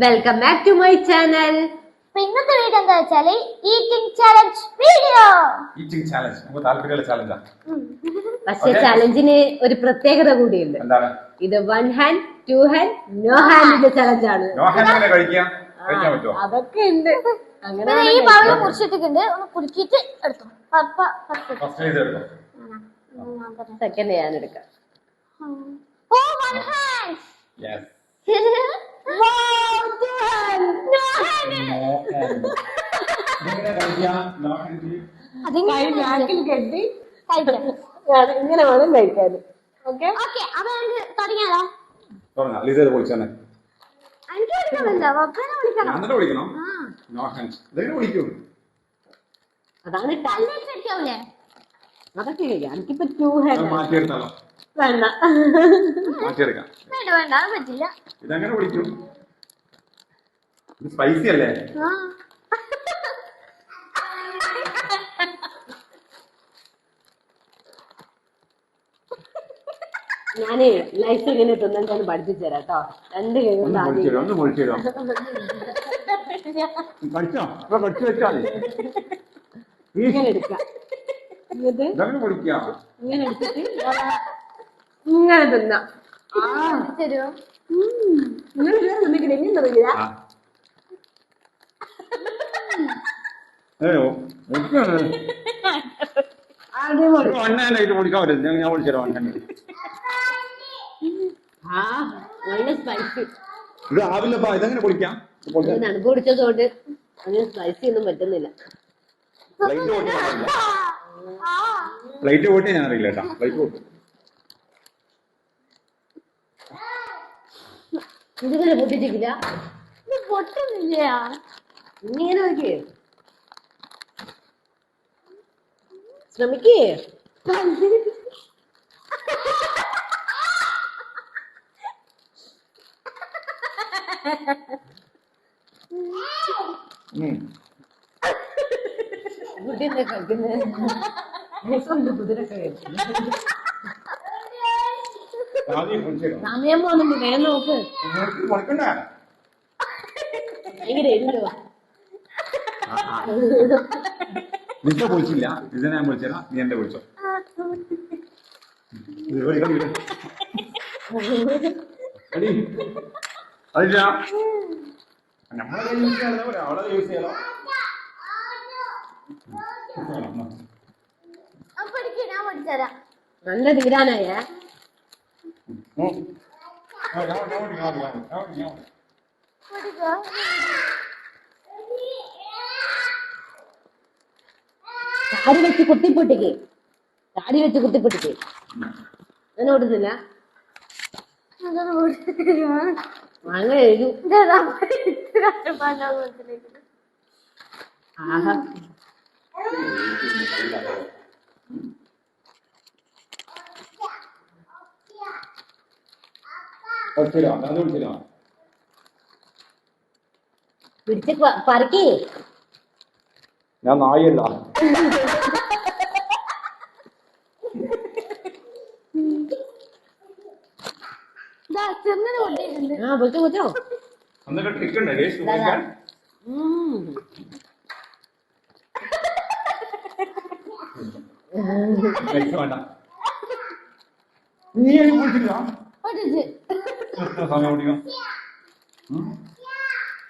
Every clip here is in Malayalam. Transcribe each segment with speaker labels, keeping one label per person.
Speaker 1: Welcome back to my channel.
Speaker 2: ഇന്നത്തെ വീഡിയോ എന്താ വെച്ചാല് eating challenge video.
Speaker 3: Eating challenge നമുക്ക് താല്പര്യമുള്ള ചാലഞ്ചാ.
Speaker 1: പക്ഷെ ചാലഞ്ചിന് ഒരു പ്രത്യേകത കൂടിയുണ്ട്.
Speaker 3: എന്താണ്?
Speaker 1: ഇത് 1 ഹാൻഡ് 2 ഹാൻഡ് നോ ഹാൻഡിന്റെ ചാലഞ്ച് ആണ്.
Speaker 3: നോ ഹാൻഡ് കഴിക്കാൻ പറ്റുമോ?
Speaker 1: അതൊക്കെ ഉണ്ട്. അങ്ങനെ
Speaker 2: ഈ പഴം കുറിച്ചിട്ടുണ്ട്, ഒന്ന് കുലുക്കിയിട്ട് എടുത്തു.
Speaker 1: സെക്കൻഡ് ഞാൻ എടുക്കാം.
Speaker 2: ഓ 1 hand.
Speaker 3: Yes.
Speaker 2: Wow, 2 hand. No hand.
Speaker 1: ഇങ്ങനെ വേണം കഴിക്കാൻ. ഓക്കെ
Speaker 2: ഓക്കെ, അപ്പൊ നമുക്ക് തുടങ്ങിയാലോ? എനിക്ക് വിളിക്കണമല്ലോ, പപ്പനെ വിളിക്കണം.
Speaker 1: അതാണ്
Speaker 2: കല്ലിട്ട് അടിക്കാവൂലേ?
Speaker 1: അതൊക്കെ എനിക്കിപ്പോ 2 ഹാൻഡ്
Speaker 3: മാറ്റിയെടുത്താലോ?
Speaker 1: വേണ്ട
Speaker 3: മാറ്റിയെടുക്കാം.
Speaker 2: വേണ്ട വേണ്ട, അത് പറ്റില്ല.
Speaker 3: ഇതെങ്ങനെ കുടിക്കും? ഇത് സ്പൈസി അല്ലേ?
Speaker 1: ഞാനേ ലൈഫ് ഇങ്ങനെ തിന്നാൻ പഠിപ്പിച്ചു തരാം കേട്ടോ. 2 കൈ കൊണ്ട് ഇങ്ങനെ എടുക്കാം. ഇങ്ങനെ എടുത്തിട്ട് ഇങ്ങനെ തിന്നാം.
Speaker 2: തരുമോ?
Speaker 1: ഇങ്ങനെ തുടങ്ങില്ല. നല്ല സ്പൈസി.
Speaker 3: ഇതെങ്ങനെ കുടിക്കാം?
Speaker 1: തണുപ്പ് കുടിച്ചതുകൊണ്ട് അങ്ങനെ സ്പൈസി ഒന്നും പറ്റുന്നില്ല.
Speaker 3: പ്ലേറ്റ് പോയിട്ട് ഞാൻ അറിയില്ല കേട്ടോ. പ്ലേറ്റ് പോട്ട്
Speaker 1: ഇതിങ്ങനെ പൊട്ടിച്ചിട്ടില്ല.
Speaker 2: ഇത് പൊട്ടുന്നില്ല.
Speaker 1: ഇങ്ങനെ നോക്കിയേ, ശ്രമിക്കേ. കുട്ടിയെ കഴിക്കുന്നത് കുതിരൊക്കെ കഴിക്കുന്നു. സമയം പോകുന്നുണ്ട്, വേഗം നോക്ക്. ഭയങ്കര എരിവുവാ.
Speaker 3: നിന്നെ പൊളിച്ചില്ല, ഇതിനെ ഞാൻ പൊളിച്ചേരാ. നീ എന്റെ പൊളിച്ചോ. അതില്ല, നമ്മളെ യൂസ് ചെയ്യാതെ അവളെ യൂസ് ചെയ്യാലോ.
Speaker 2: ഞാൻ പഠിച്ചുതരാം.
Speaker 1: നല്ല തീരാനായ താടി വെച്ച് കുത്തിപ്പൊട്ടിക്ക്. താടി വെച്ച് കുത്തിപ്പൊട്ടിക്ക്. അങ്ങനെ ഓടുന്നില്ല. അങ്ങനെ എഴുതും. ആഹാ, പിടിച്ച് പറക്കി.
Speaker 3: ഞാൻ നായല്ല.
Speaker 1: ആ പൊച്ചോ പൊച്ചോ.
Speaker 3: അന്നൊക്കെ ട്രിക്ക് ഉണ്ട് ടേസ്റ്റ് നോക്കാൻ. വേണ്ട, നീ കുടിച്ചില്ല. എത്ര സമയം ഓടിക്കാം?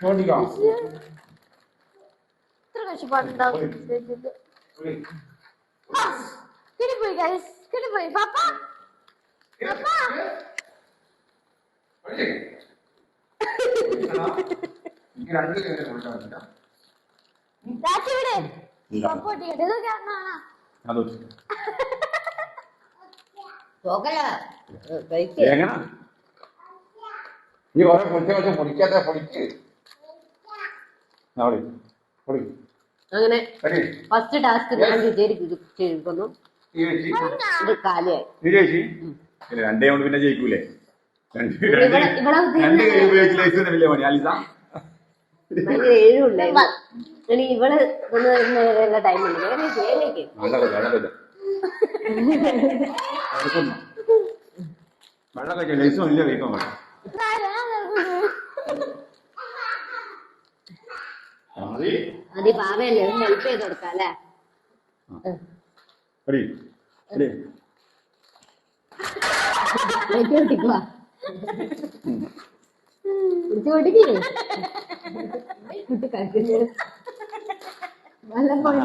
Speaker 3: ഓടിക്കാം.
Speaker 2: ഇത്ര കഷ്ടപ്പാടുണ്ടാവും. കിട്ടിപ്പോയി ഗൈസ്, കിട്ടിപ്പോയി. പാപ്പ
Speaker 3: നീ ഓരോ പൊളിച്ച പൊളിക്കാതെ പൊളിക്ക്.
Speaker 1: അങ്ങനെ ഫസ്റ്റ് ടാസ്ക് ഞാൻ വിജയിക്കുന്നു. ഇത് കാലിയായി.
Speaker 3: രണ്ടേ കൊണ്ട് പിന്നെ ജയിക്കൂലേ? രണ്ട് കൈ ഉപയോഗിച്ച് വലിയ പണി. അലിസ
Speaker 1: ഭയങ്കര എഴുണ്ടായിരുന്നു. ഇവള് വന്ന് ടൈം ഉണ്ട്.
Speaker 3: വെള്ളം കഴിക്കാൻ ലൈസും ഇല്ല കഴിക്കാൻ പറ്റും. മതി.
Speaker 1: മതി പാവയല്ലേ ഒന്ന് ഹെൽപ്പ് ചെയ്ത് കൊടുക്കാം അല്ലേ?
Speaker 3: എടി, എടി.
Speaker 1: പൊട്ടിക്കുവാ പൊട്ടിക്കേ കുട്ടി കഴിക്കുന്നത് വല്ലപ്പോഴും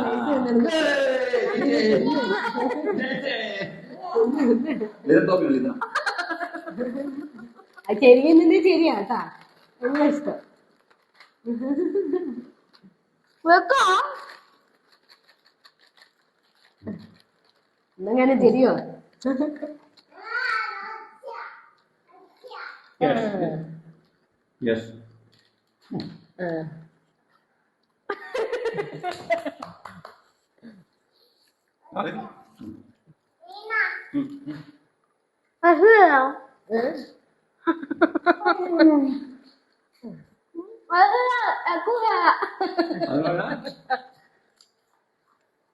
Speaker 1: ചെറിയ ശരിയാട്ടാ നല്ല ഇഷ്ടം. എന്നങ്ങനെ ശരിയോ?
Speaker 3: Yes. അതെ.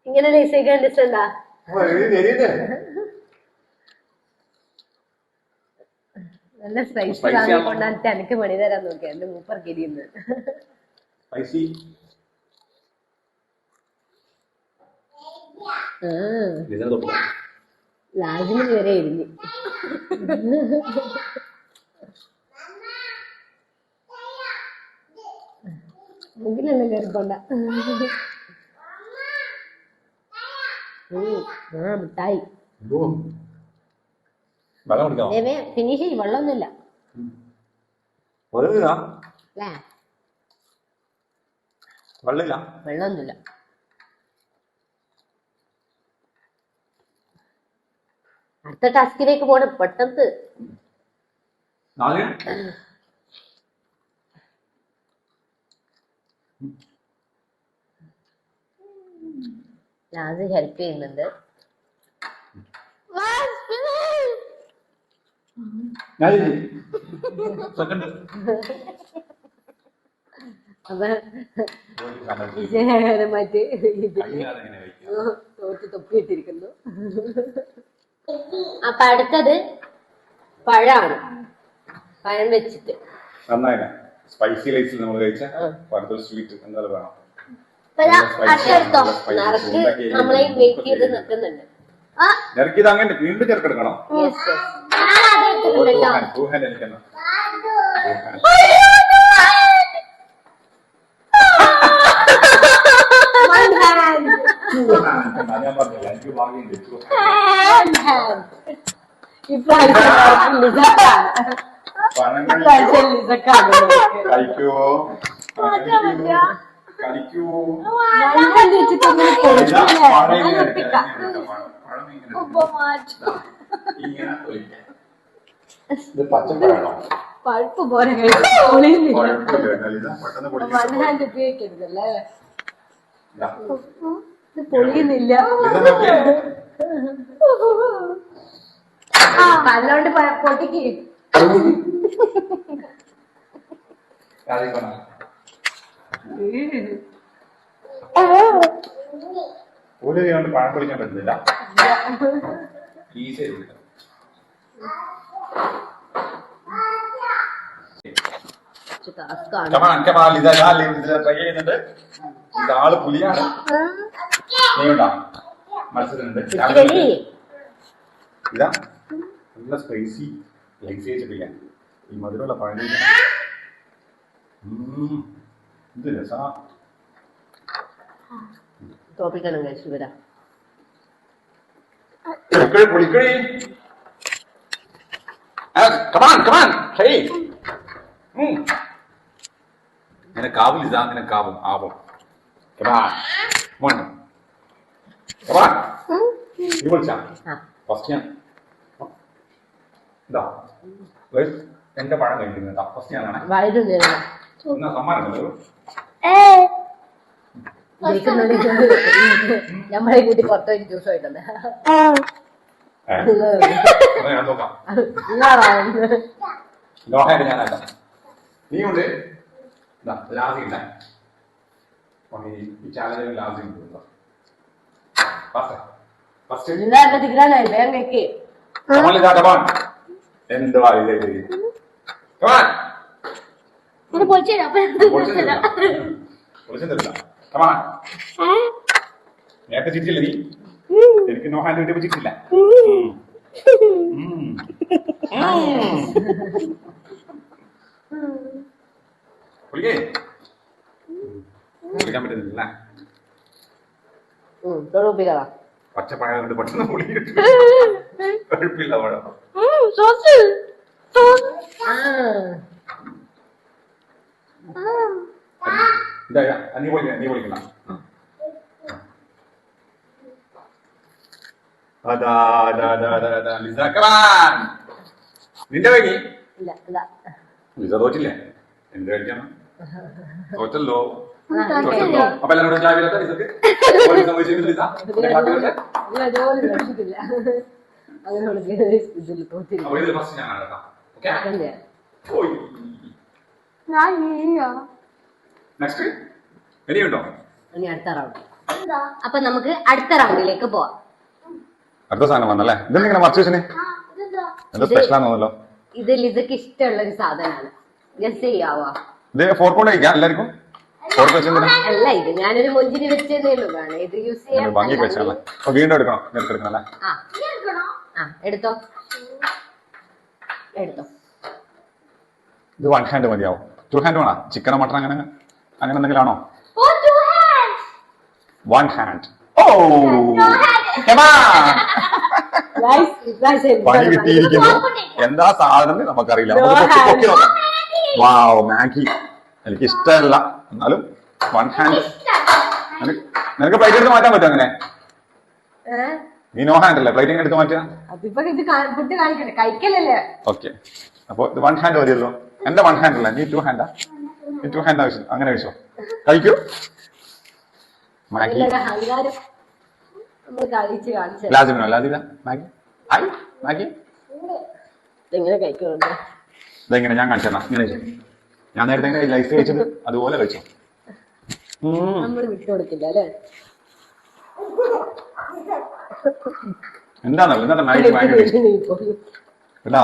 Speaker 1: ഇങ്ങനെ ലൈസേക്കാൻ ഇഷ്ടണ്ടാ? നല്ല സ്പൈസി വാങ്ങിക്കൊണ്ടാന്നിട്ട് എനിക്ക് പണി തരാൻ നോക്കിയ എന്റെ മൂപ്പർക്ക് എരിയുന്നു. ലാജിന് വരെ എരിഞ്ഞു. മുകിലെല്ലാം കയറിക്കൊണ്ട. മിഠായി ഫിനിഷ് ചെയ്യും. വെള്ളമൊന്നുമില്ല വെള്ളമൊന്നുമില്ല. അടുത്ത ടാസ്കിലേക്ക് പോണം പെട്ടെന്ന്. ഞാൻ ഹെൽപ്പ് ചെയ്യുന്നുണ്ട്. മറ്റേ തോറ്റ് തൊപ്പിയിട്ടിരിക്കുന്നു. അപ്പൊ അടുത്തത് പഴമാണ്. പഴം വെച്ചിട്ട്
Speaker 3: സ്പൈസി ലൈസിൽ നമ്മൾ കഴിച്ച സ്വീറ്റ് എന്തായാലും വേണം.
Speaker 1: നിറച്ച് നമ്മളെ വെയിറ്റ് ചെയ്ത് നിൽക്കുന്നുണ്ട്.
Speaker 3: നിറക്കിയത് അങ്ങനെ വീണ്ടും ചേർക്കെടുക്കണം. ഞാൻ പറഞ്ഞില്ല എനിക്ക് ഭാഗ്യം കഴിക്കുവോ കളിക്കുവോ പച്ചപ്പഴാണോ?
Speaker 1: പഴുപ്പ് പോലെ ഉപയോഗിക്കരുതല്ലേ? പൊളിയുന്നില്ല. കല്ലോണ്ട് പൊട്ടിക്ക്.
Speaker 3: കൊണ്ട് പഴം പൊളിക്കാൻ പറ്റുന്നില്ല. ഈസി ട്രൈ ചെയ്യുന്നുണ്ട്. ഇതാള് പുലിയാണ്. നീണ്ടാ മത്സരമുണ്ട്. ഇതാ നല്ല സ്പൈസി ലൈസി വെച്ചിട്ടില്ല. ഈ മധുരമുള്ള പഴം ഇത് രസാ.
Speaker 1: തോപ്പിക്കണം കഴിച്ചു വരാം.
Speaker 3: പൊളിക്കടി. നിനക്കാവും ഇതാ, നിനക്കാവും ആവും. നീ വിളിച്ചാ ഫസ്റ്റ് ഞാൻ ഇതാ എന്റെ പഴം കഴിക്കുന്നത് ഫസ്റ്റ് ഞാനാണ്. എന്നാ സമ്മാനം
Speaker 1: നമ്മളെ കൂട്ടി പുറത്തേക്ക് ജ്യൂസ് ആയിട്ടുണ്ട്.
Speaker 3: ഞാൻ നോക്കാം. ഞാനല്ല നീ ഉണ്ട്. ലാസി ഇല്ല. ഈ ചാനലിൽ ലാസി ഉണ്ട്. എന്തുവാ പൊളിച്ചു തരില്ല നേരത്തെ ചിരിച്ചില്ല നീ എനിക്ക് നോ ഹാൻഡ് കിട്ടിയപ്പോ ചിരിച്ചില്ല പൊളിക്കേ പൊളിക്കാൻ പറ്റുന്നില്ല
Speaker 1: തൊഴുപ്പിക്കതാ
Speaker 3: പച്ചപ്പഴം കൊണ്ട് പെട്ടെന്ന് പൊളി കുഴപ്പമില്ല പഴം നീ പൊളിക്കണം നീ പൊളിക്കണം നിന്റെ വൈകി ലിസ തോറ്റില്ലേ എന്ത് കഴിക്കണം തോറ്റല്ലോ അപ്പൊ എല്ലാവരും ചായ വരാത്ത ലിസക്ക് ലിസ ഫസ്റ്റ് ഞാൻ കേട്ടോ നെക്സ്റ്റ് ഇനിയുണ്ടോ
Speaker 1: ഇനി അടുത്ത റൗണ്ട് അപ്പൊ നമുക്ക് അടുത്ത റൗണ്ടിലേക്ക് പോവാം
Speaker 3: അടുത്ത സാധനം വന്നല്ലേ ഇതെന്തിങ്ങനെ മറച്ചു വെച്ചിനെ എന്താ സ്പെഷ്യലാണെന്നല്ലോ
Speaker 1: ഇത് ലിസക്ക് ഇഷ്ടമുള്ള ഒരു സാധനമാണ് ഗസ് ചെയ്യാവോ
Speaker 3: ഇത് ഫോർക്കോണ്ട് കഴിക്കാം എല്ലാവർക്കും ഫോർക്ക് വെച്ചെന്തിനാ
Speaker 1: അല്ല ഇത് ഞാനൊരു മൊഞ്ചിന് വെച്ചതേ ഉള്ളൂ വേണം ഇത് യൂസ് ചെയ്യാൻ
Speaker 3: ഭംഗിക്ക് വെച്ചാലേ അപ്പൊ വീണ്ടും എടുക്കണം എടുക്കണം
Speaker 1: എടുത്തോ എടുത്തോ
Speaker 3: ഇത് വൺ ഹാൻഡ് മതിയാവും ടു ഹാൻഡ് വേണോ ചിക്കനോ മട്ടൺ അങ്ങനെ അങ്ങനെ എന്തെങ്കിലും ആണോ വൺ ഹാൻഡ് ഓ പണി കിട്ടിയിരിക്കുന്നു എന്താ സാധനം നമുക്കറിയില്ല വാവ് മാഗി എനിക്ക് ഇഷ്ടമല്ല എന്നാലും വൺ ഹാൻഡ് നിനക്ക് പ്ലേറ്റ് എടുത്ത് മാറ്റാൻ പറ്റും അങ്ങനെ നീ നോ ഹാൻഡ് അല്ലേ പ്ലേറ്റിംഗ് എടുത്ത് മാറ്റുക ഓക്കെ അപ്പൊ ഇത് വൺ ഹാൻഡ് മതിയല്ലോ എന്റെ വൺ ഹാൻഡ് അല്ല നീ ടു ഹാൻഡാ നീ ടു ഹാൻഡ് ആവശ്യം അങ്ങനെ കഴിച്ചോ കഴിക്കൂ മാഗി ലാസിമിനോ ലാസിമ മാഗി ഹായ് മാഗി
Speaker 1: ഇതെങ്ങനെ കഴിക്കുന്നുണ്ട്
Speaker 3: ഇതെങ്ങനെ ഞാൻ കാണിച്ചു തരാം ഇങ്ങനെ ഞാൻ നേരത്തെ എങ്ങനെ ലൈഫ് കഴിച്ചത് അതുപോലെ കഴിച്ചു
Speaker 1: നമ്മൾ വിട്ടുകൊടുക്കില്ല അല്ലേ
Speaker 3: എന്താണല്ലോ ഇന്നത്തെ മാഗി ഭയങ്കര കേട്ടാ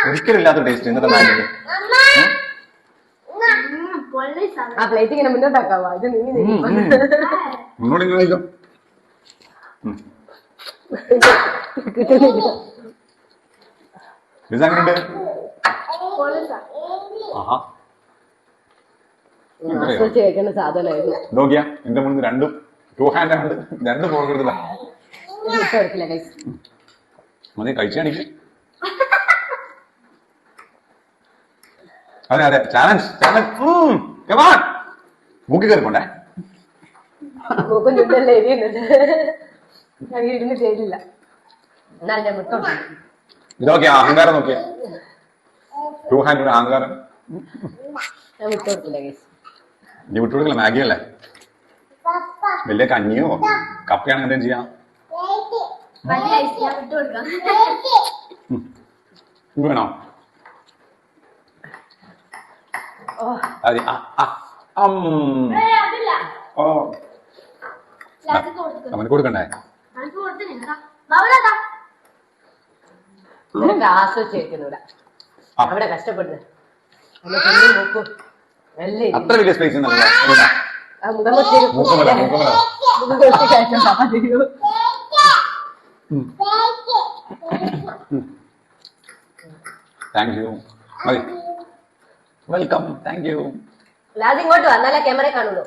Speaker 3: ഒരിക്കലും ഇല്ലാത്ത ടേസ്റ്റ് ഇന്നത്തെ മാഗിക്ക്
Speaker 1: ആ പ്ലേറ്റ് ഇങ്ങനെ മുന്നോട്ടാക്കാവോ ഇത്
Speaker 3: മുന്നോട്ട് ഇങ്ങനെ കഴിക്കാം ഇത് എങ്ങനെയുണ്ട് ആഹാ
Speaker 1: കഴിക്കുന്ന സാധനമായിരുന്നു
Speaker 3: നോക്കിയാ എന്റെ മുന്നിൽ രണ്ടും ടു ഹാൻഡ് ആണ് രണ്ടും പോകരുതില്ല മതി കഴിച്ചു കാണിക്ക് അതെ അതെ ചാലഞ്ച് ചാലഞ്ച് മൂക്കി കയറിക്കൊണ്ടേ
Speaker 1: മൂക്കും ചുണ്ടല്ലേ എരിയുന്നുണ്ട് ഞാൻ ഇരുന്ന് ചെയ്തില്ല എന്നാൽ ഞാൻ വിട്ടോട്ടെ
Speaker 3: ഇതൊക്കെ അഹങ്കാരം നോക്കിയാ ടു ഹാൻഡ് അഹങ്കാരം
Speaker 1: ഞാൻ വിട്ടുകൊടുക്കില്ല കേസ്
Speaker 3: നീ വിട്ടുകൊടുക്കില്ല മാഗി അല്ലേ വലിയ കഞ്ഞിയോ കപ്പയാണ് എന്തെങ്കിലും ചെയ്യാം ഇത് വേണോ അതെ അവന് കൊടുക്കണ്ടേ
Speaker 1: ആസ്വദിച്ചിരിക്കുന്നൂടെ അവിടെ കഷ്ടപ്പെടുന്നത്
Speaker 3: അത്ര വലിയ സ്പേസ് താങ്ക് യു മതി വെൽക്കം താങ്ക് യു
Speaker 1: ലാസ് ഇങ്ങോട്ട് വന്നാലേ ക്യാമറ കാണുള്ളൂ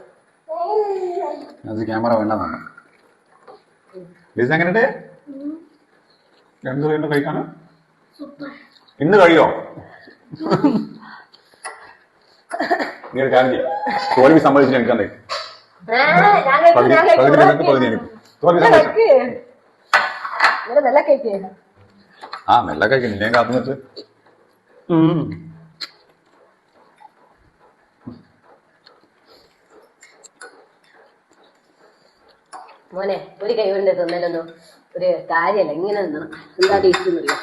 Speaker 3: അത് ക്യാമറ വേണ്ടെന്നാണ് ലിസ് എങ്ങനെയുണ്ട് രണ്ടു കഴിക്കാണ് ഇന്ന് കഴിയോ നീ ഒരു കാര്യം തോൽവി സമ്മതിച്ചിട്ട് എനിക്കണ്ടേ പകുതി എനിക്ക് പകുതി എനിക്ക് തോൽവി സമ്മതിച്ചു ആ മെല്ലെ കഴിക്കും നിന്നെ കാത്തുനിന്നിട്ട്
Speaker 1: മോനെ ഒരു കൈ കൊണ്ട് തിന്നലൊന്നും ഒരു കാര്യമല്ല ഇങ്ങനെ നിന്നണം എന്താ ടേസ്റ്റ് എന്നറിയോ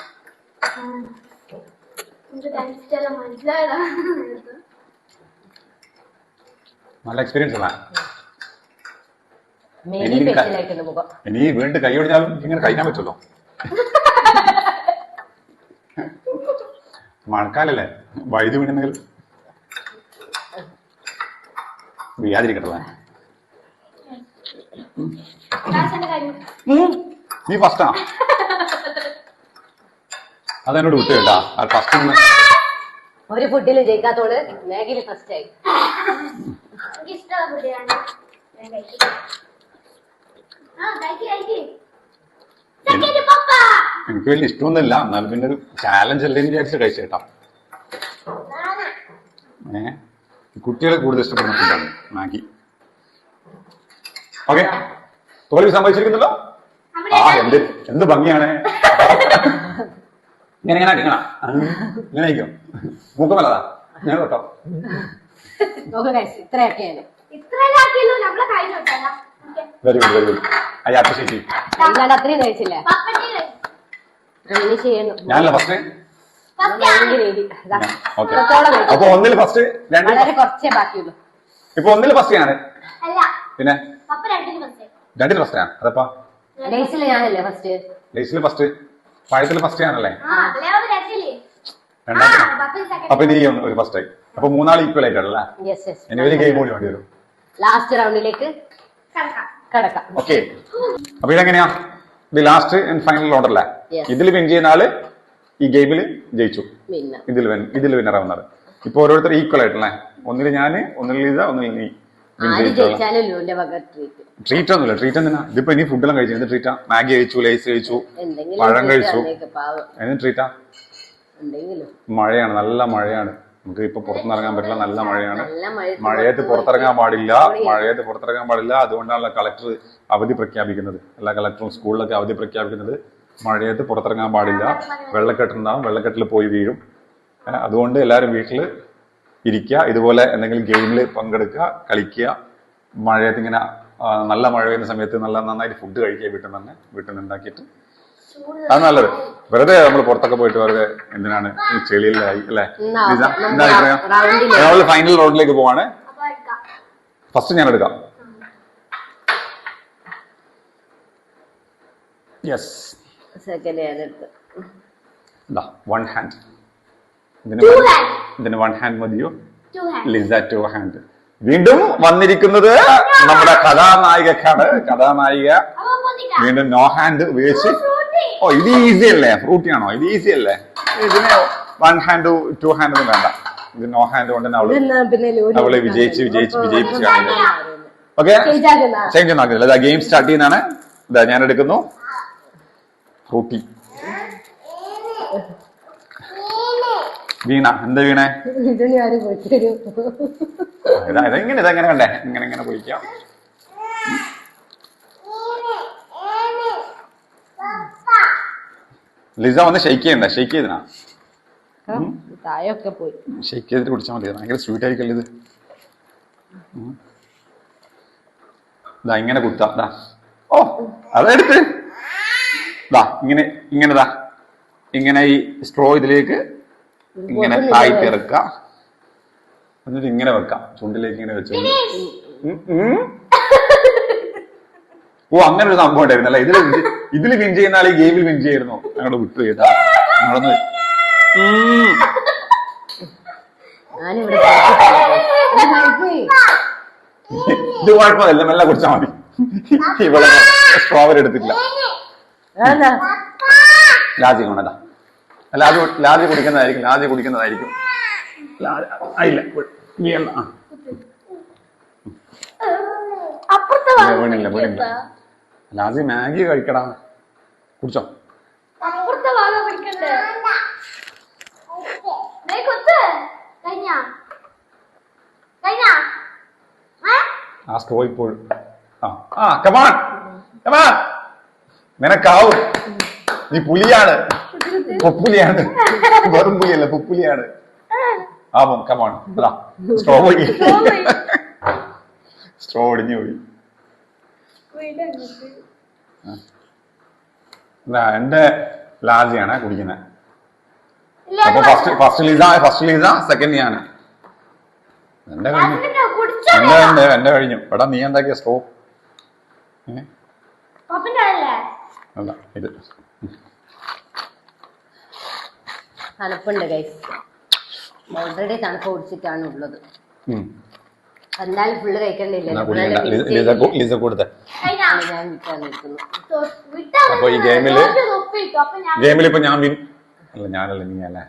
Speaker 3: നല്ല എക്സ്പീരിയൻസ് അല്ല ഇനി വീണ്ടും കൈ ഒടിഞ്ഞാലും ഇങ്ങനെ കഴിക്കാൻ പറ്റുമല്ലോ മഴക്കാലല്ലേ വൈദ്യുതി വീണെങ്കിൽ വീഴാതിരിക്കട്ടല്ലേ
Speaker 2: ക്ലാസ്സിന്റെ കാര്യം
Speaker 3: നീ ഫസ്റ്റാ അതെന്നോട് വിട്ടു കേട്ടാ ഫസ്റ്റ്
Speaker 1: ഒരു ഫുഡിലും ജയിക്കാത്തോട് മാഗിയിൽ ഫസ്റ്റ് ആയി.
Speaker 2: എനിക്ക് ഇഷ്ടമുള്ള ഫുഡിലാണ് ഞാൻ കഴിക്കും.
Speaker 3: എനിക്ക് വലിയ ഇഷ്ടമൊന്നുമില്ല, എന്നാലും പിന്നെ ഒരു ചാലഞ്ച് അല്ലേന്ന് വിചാരിച്ച് കഴിച്ചു കേട്ടോ. കുട്ടികളെ കൂടുതൽ ഇഷ്ടപ്പെടുന്ന ഫുഡാണ് മാഗി. ഓക്കെ, തോൽവി സംഭവിച്ചിരിക്കുന്നല്ലോ. എന്ത് ഭംഗിയാണ്. ഇങ്ങനെ ഇങ്ങനെ ഇങ്ങനെ ഇങ്ങനെ ആയിക്കോ, മൂക്കമല്ലതാ ഞാൻ കേട്ടോ.
Speaker 1: ഇത്രയൊക്കെയാണ്.
Speaker 3: Very good, very good. I appreciate you.
Speaker 1: ഞാൻ അത്രയും കഴിച്ചില്ല.
Speaker 3: ഞാനല്ല ഫസ്റ്റ്. ഓക്കെ, അപ്പൊ ഒന്നിൽ ഫസ്റ്റ്,
Speaker 1: വളരെ കുറച്ചേ ബാക്കിയുള്ളൂ.
Speaker 3: ഇപ്പൊ ഒന്നിൽ ഫസ്റ്റ് ആണ്. പിന്നെ രണ്ടിൽ ഫസ്റ്റ് ആണ്. അതപ്പാ
Speaker 1: ഡേയ്സിൽ ഞാനല്ലേ ഫസ്റ്റ്.
Speaker 3: ഡേയ്സിൽ ഫസ്റ്റ്, പഴത്തിൽ ഫസ്റ്റ് ആണല്ലേ. അപ്പൊ ഇത് ഒരു ഫസ്റ്റ് ആയി. അപ്പൊ മൂന്നാൾ ഈക്വൽ ആയിട്ടല്ലേ. ഇനി ഒരു ഗെയിം കൂടി വേണ്ടി വരും.
Speaker 1: ലാസ്റ്റ് റൗണ്ടിലേക്ക് കടക്കാം.
Speaker 3: ഓക്കെ, അപ്പൊ ഇതെങ്ങനെയാ? ഇത് ലാസ്റ്റ് ആൻഡ് ഫൈനൽ ഓർഡർ അല്ലേ. ഇതിൽ വിൻ ചെയ്യുന്ന ആള് ഈ ഗെയിമിൽ ജയിച്ചു, ഇതിൽ വിന്നർ ആവുന്നത്. ഇപ്പൊ ഓരോരുത്തർ ഈക്വൽ ആയിട്ടല്ലേ. ഒന്നിൽ ഞാന്, ഒന്നിൽ ലീസ, ഒന്നിൽ നീ. ട്രീറ്റ് ഒന്നുമില്ല. ട്രീറ്റ് എന്തിനാ? ഇതിപ്പോ ഇനി ഫുഡെല്ലാം കഴിച്ചു. എന്ത് ട്രീറ്റാ? മാഗി കഴിച്ചു, ലേസ് കഴിച്ചു, പഴം കഴിച്ചു. എന്ത് ട്രീറ്റാ? മഴയാണ്, നല്ല മഴയാണ്. നമുക്ക് ഇപ്പൊ പുറത്തുനിന്ന് ഇറങ്ങാൻ പറ്റില്ല, നല്ല മഴയാണ്. മഴയത്ത് പുറത്തിറങ്ങാൻ പാടില്ല, മഴയത്ത് പുറത്തിറങ്ങാൻ പാടില്ല. അതുകൊണ്ടാണല്ലോ കളക്ടർ അവധി പ്രഖ്യാപിക്കുന്നത്. എല്ലാ കളക്ടറും സ്കൂളിലൊക്കെ അവധി പ്രഖ്യാപിക്കുന്നത്. മഴയത്ത് പുറത്തിറങ്ങാൻ പാടില്ല, വെള്ളക്കെട്ടുണ്ടാവും, വെള്ളക്കെട്ടിൽ പോയി വീഴും. അതുകൊണ്ട് എല്ലാവരും വീട്ടിൽ ഇരിക്കുക, ഇതുപോലെ എന്തെങ്കിലും ഗെയിമിൽ പങ്കെടുക്കുക, കളിക്കുക. മഴയത്ത് ഇങ്ങനെ നല്ല മഴ പെയ്യുന്ന സമയത്ത് നന്നായിട്ട് ഫുഡ് കഴിക്കുക, വീട്ടിൽ നിന്ന് ഉണ്ടാക്കിയിട്ട്. അത് നല്ലത്. വെറുതെ നമ്മൾ പുറത്തൊക്കെ പോയിട്ട് വെറുതെ എന്തിനാണ് ഈ ചെളിയിലായി അല്ലെ. എന്താ അഭിപ്രായം? നമ്മൾ ഫൈനൽ റൗണ്ടിലേക്ക് പോവാണ്. ഫസ്റ്റ് ഞാൻ എടുക്കാം. Yes, one hand. ഇതിന് വൺ ഹാൻഡ് മതിയോ? Lisa two hand. വീണ്ടും വന്നിരിക്കുന്നത് നമ്മുടെ കഥാനായിക വീണ്ടും നോ ഹാൻഡ് ഉപയോഗിച്ച്. ഓ, ഇത് ഈസി അല്ലേ? ഫ്രൂട്ടി ആണോ? ഇത് ഈസി അല്ലേ? ഇതിന് വൺ ഹാൻഡ് ടു ഹാൻഡ് ഒന്നും വേണ്ട. ഇത് നോ ഹാൻഡ് കൊണ്ട് അവള് വിജയിപ്പിച്ച് കാണിക്കുന്നത്. ഓക്കെ, ചേഞ്ച് ഒന്നും ആക്കുന്നില്ല. ഇതാ ഗെയിം സ്റ്റാർട്ട് ചെയ്യുന്നതാണ്. ഇതാ ഞാൻ എടുക്കുന്നു ഫ്രൂട്ടി. വീണ. എന്താ വീണേ? ഇതെങ്ങനെ കണ്ടേ? ഇങ്ങനെ പൊളിക്കാം. ലിസ ഒന്ന് ഷെയ്ക്ക് ചെയ്യണ്ട. ഷെയ്ക്ക് ചെയ്തിനാ? ഷെയ്ക്ക് ചെയ്തിട്ട് കുടിച്ചാൽ മതി. ഭയങ്കര സ്വീറ്റ് ആയിരിക്കല്ലോ ഇത്. ഇതാ ഇങ്ങനെ കുത്താ. ഓ, അതെടുത്ത് ഇങ്ങനെ ഈ സ്ട്രോ ഇതിലേക്ക് ഇങ്ങനെ താഴ്ത്തി ഇറക്കുക. എന്നിട്ട് ഇങ്ങനെ വെക്കാം, ചുണ്ടിലേക്ക് ഇങ്ങനെ വെച്ചു. ഓ, അങ്ങനെ ഒരു സംഭവം ഉണ്ടായിരുന്നല്ലേ. ഇതിൽ വിൻ ചെയ്യുന്ന ആൾ ഈ ഗെയിമിൽ വിൻ ചെയ്യായിരുന്നു. ഞങ്ങളുടെ വിട്ടു കേട്ടാ. ഞങ്ങളൊന്ന് ഇത് കുഴപ്പമില്ല, മെല്ലെ കുടിച്ചാൽ മതി. ഇവിടെ സ്ട്രോബെറി എടുത്തിട്ടില്ല. ലാജി കൊണ്ടല്ല. ലാജി കുടിക്കുന്നതായിരിക്കും. ഇല്ല, വീണില്ല. ലാജി മാഗി കഴിക്കടാ. കുടിച്ചോ. ആ സ്ട്രോ ഇപ്പോൾ കമാൺ നിനക്കാവും. നീ പുലിയാണ്, പൊപ്പുലിയാണ്. വെറും പുലിയല്ല, പൊപ്പുലിയാണ്. ആവും. കമാൺ. അതാ സ്ട്രോ ഒടിഞ്ഞു പോയി. എന്റെ ലാജിയാണ് കുടിക്കുന്നത്. അപ്പൊ ഫസ്റ്റ് ലീസ, സെക്കൻഡ് ഞാന്. എന്റെ കഴിഞ്ഞു. എടാ, നീ എന്താക്കിയ സ്ട്രോ? അല്ല, ഇത്
Speaker 1: തണുപ്പുണ്ട് ഗൈസ്. ഓൾറെഡി തണുപ്പ് കുടിച്ചിട്ടാണ് ഉള്ളത്. എന്തായാലും ഫുള്ള് കഴിക്കണ്ടില്ല
Speaker 3: ലിസ കൊടുത്ത
Speaker 1: ഞാൻ വിൽക്കാനിരിക്കുന്നു.
Speaker 3: അപ്പൊ ഈ ഗെയിമിൽ ഇപ്പൊ ഞാൻ വിൻ അല്ല ഞാനല്ല നീ അല്ലേ.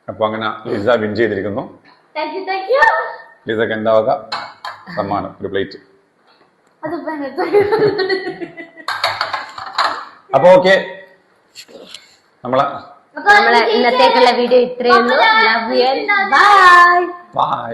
Speaker 3: അപ്പൊ അങ്ങനെ ലിസ വിൻ ചെയ്തിരിക്കുന്നു. ലിസക്ക് എന്താ വക സമ്മാനം ഒരു പ്ലേറ്റ്. അപ്പൊ ഓക്കെ നമ്മളെ
Speaker 1: ഇന്നത്തേക്കുള്ള വീഡിയോ ഇത്രയേ ഉള്ളൂ. Love you. ബൈ.
Speaker 3: ബൈ.